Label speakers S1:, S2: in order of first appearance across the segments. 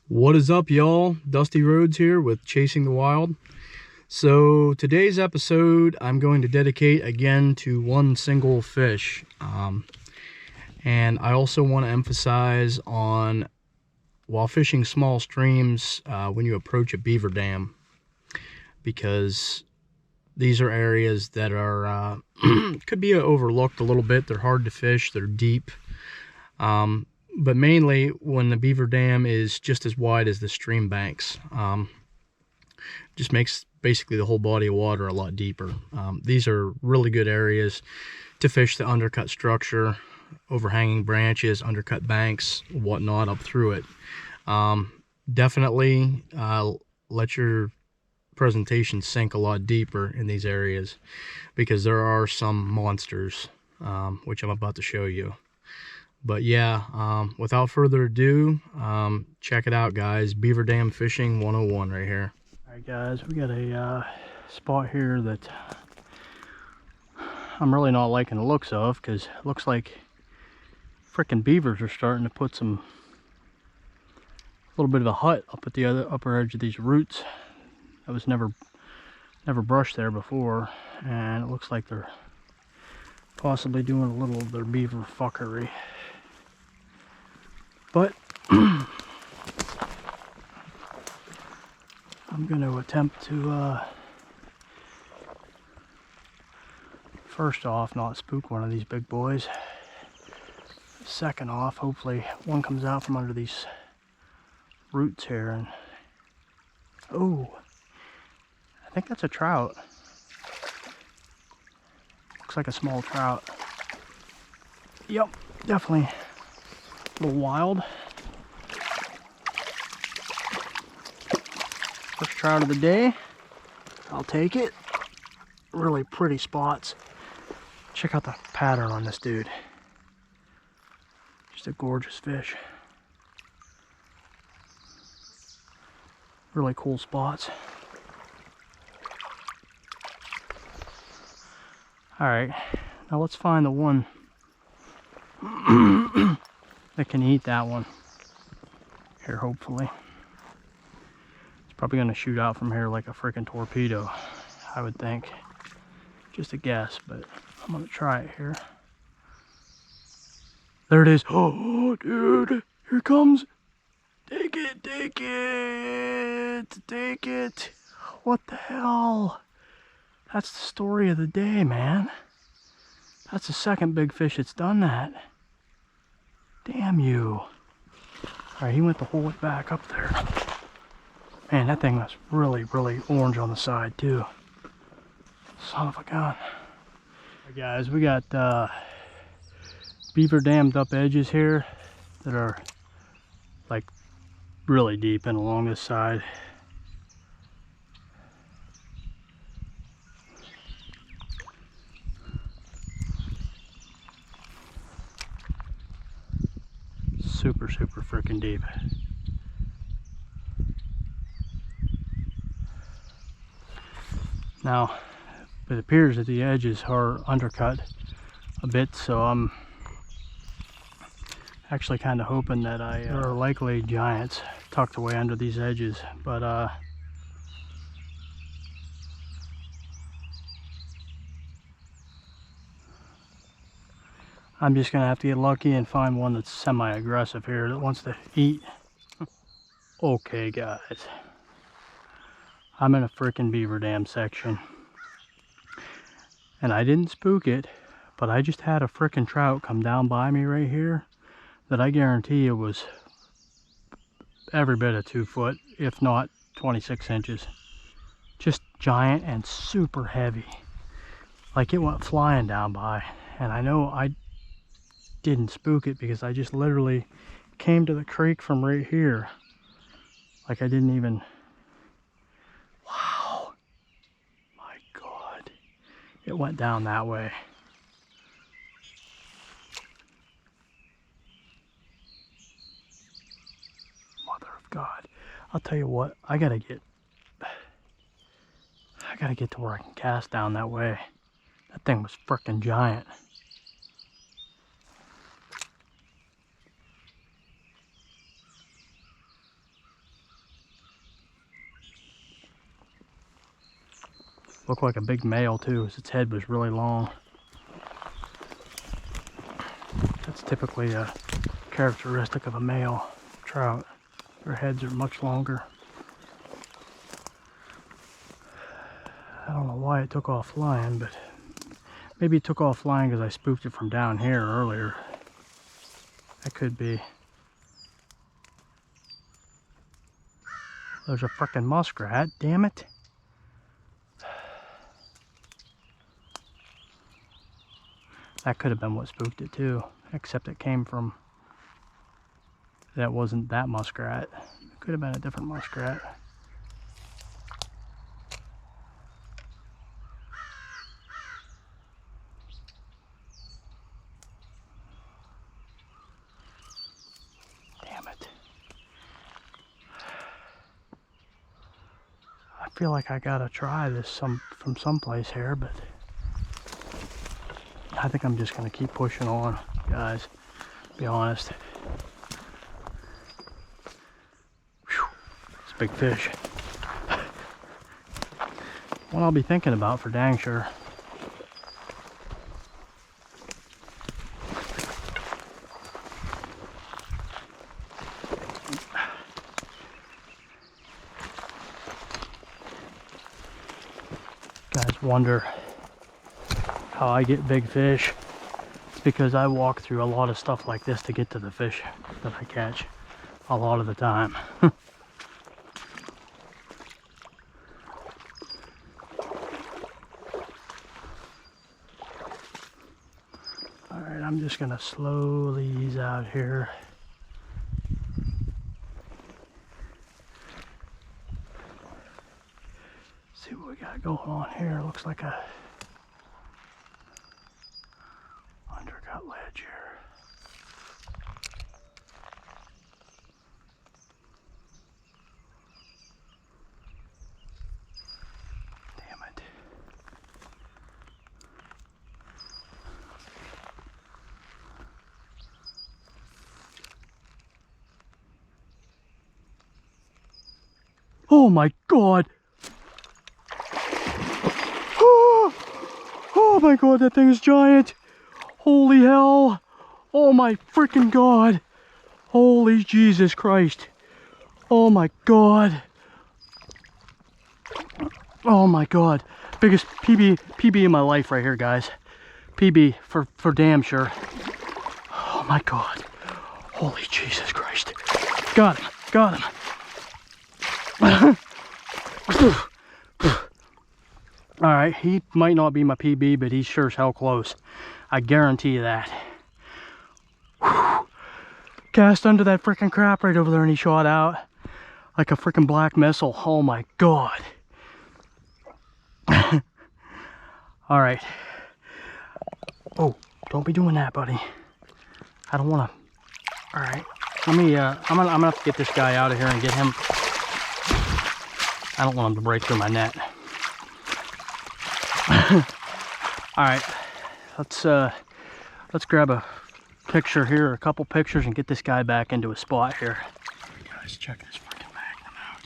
S1: What is up, y'all? Dusty Rhodes here with Chasing the Wild. So today's episode I'm going to dedicate again to one single fish, and I also want to emphasize on while fishing small streams when you approach a beaver dam, because these are areas that are could be overlooked a little bit. They're hard to fish, they're deep, but mainly when the beaver dam is just as wide as the stream banks. Just makes basically the whole body of water a lot deeper. These are really good areas to fish the undercut structure, overhanging branches, undercut banks, whatnot up through it. Definitely let your presentation sink a lot deeper in these areas, because there are some monsters, which I'm about to show you. But yeah, without further ado, check it out, guys. Beaver Dam Fishing 101 right here. Alright guys, we got a spot here that I'm really not liking the looks of, because it looks like frickin' beavers are starting to put a little bit of a hut up at the upper edge of these roots that was never brushed there before, and it looks like they're possibly doing a little of their beaver fuckery. But I'm going to attempt to first off not spook one of these big boys. Second off, hopefully one comes out from under these roots here, and oh, I think that's a trout. Looks like a small trout. Yep, definitely a little wild. First trout of the day. I'll take it. Really pretty spots. Check out the pattern on this dude. Just a gorgeous fish. Really cool spots. Alright, now let's find the one that can eat that one. Here, hopefully. It's probably going to shoot out from here like a freaking torpedo, I would think. Just a guess, but I'm going to try it here. There it is. Oh, dude. Here it comes. Take it, take it, take it. What the hell? That's the story of the day, man. That's the second big fish that's done that. Damn you. Alright, he went the whole way back up there. Man, that thing was really, really orange on the side, too. Son of a gun. Alright guys, we got beaver dammed up edges here that are like really deep and along this side. Super, super freaking deep. Now, it appears that the edges are undercut a bit, so I'm actually kind of hoping that there are likely giants tucked away under these edges, but I'm just gonna have to get lucky and find one that's semi-aggressive here that wants to eat. Okay guys, I'm in a freaking beaver dam section, and I didn't spook it, but I just had a freaking trout come down by me right here that I guarantee it was every bit of 2 foot, if not 26 inches. Just giant and super heavy. Like, it went flying down by, and I know I didn't spook it because I just literally came to the creek from right here. Like, I didn't even... Wow. My God. It went down that way. Mother of God. I'll tell you what, I gotta get to where I can cast down that way. That thing was frickin' giant. Looked like a big male too, as its head was really long. That's typically a characteristic of a male trout. Their heads are much longer. I don't know why it took off flying, but maybe it took off flying because I spooked it from down here earlier. That could be. There's a frickin' muskrat, damn it. That could have been what spooked it too, except it came from, that wasn't that muskrat. It could have been a different muskrat. Damn it. I feel like I gotta try this from someplace here, but I think I'm just gonna keep pushing on, guys. Be honest. Whew, it's a big fish. One I'll be thinking about for dang sure. Guys wonder how I get big fish. It's because I walk through a lot of stuff like this to get to the fish that I catch a lot of the time. Alright, I'm just gonna slowly ease out here. See what we got going on here. Looks like a undercut ledge here. Damn it. Oh my God. Oh my God, that thing is giant. Holy hell. Oh my freaking God. Holy Jesus Christ. Oh my God. Oh my God. Biggest PB in my life right here, guys. PB for damn sure. Oh my God. Holy Jesus Christ. Got him. Got him. Alright, he might not be my PB, but he's sure as hell close. I guarantee you that. Whew. Cast under that freaking crap right over there and he shot out like a freaking black missile. Oh my God. Alright. Oh, don't be doing that, buddy. I don't want to. Alright. Let me, I'm gonna have to get this guy out of here and get him. I don't want him to break through my net. Alright, let's grab a picture here, a couple pictures, and get this guy back into a spot here. Guys, check this freaking magnum out.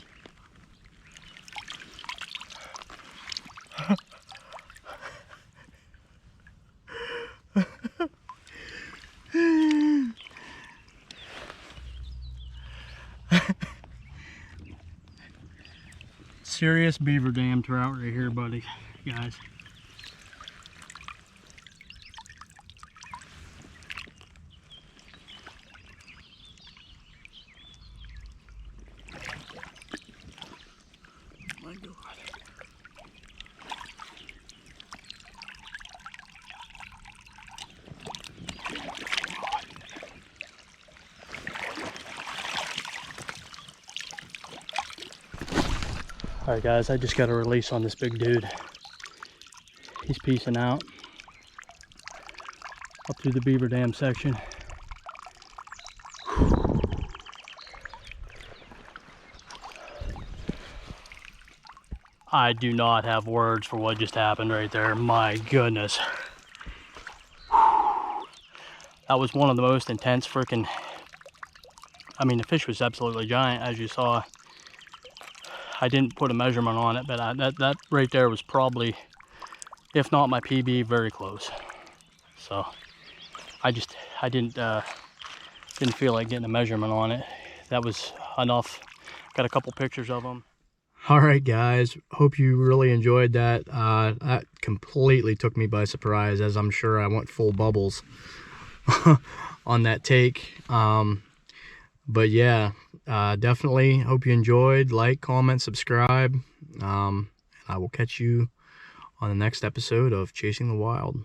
S1: Serious Beaverdam trout right here, buddy, guys. My God. Alright guys, I just got a release on this big dude. He's peacing out up through the Beaverdam section. I do not have words for what just happened right there. My goodness. That was one of the most intense freaking... I mean, the fish was absolutely giant, as you saw. I didn't put a measurement on it, but that right there was probably, if not my PB, very close. So I didn't feel like getting a measurement on it. That was enough. Got a couple pictures of them. All right, guys, hope you really enjoyed that. That completely took me by surprise, as I'm sure I went full bubbles on that take. But yeah, definitely hope you enjoyed. Like, comment, subscribe. I will catch you on the next episode of Chasing the Wild.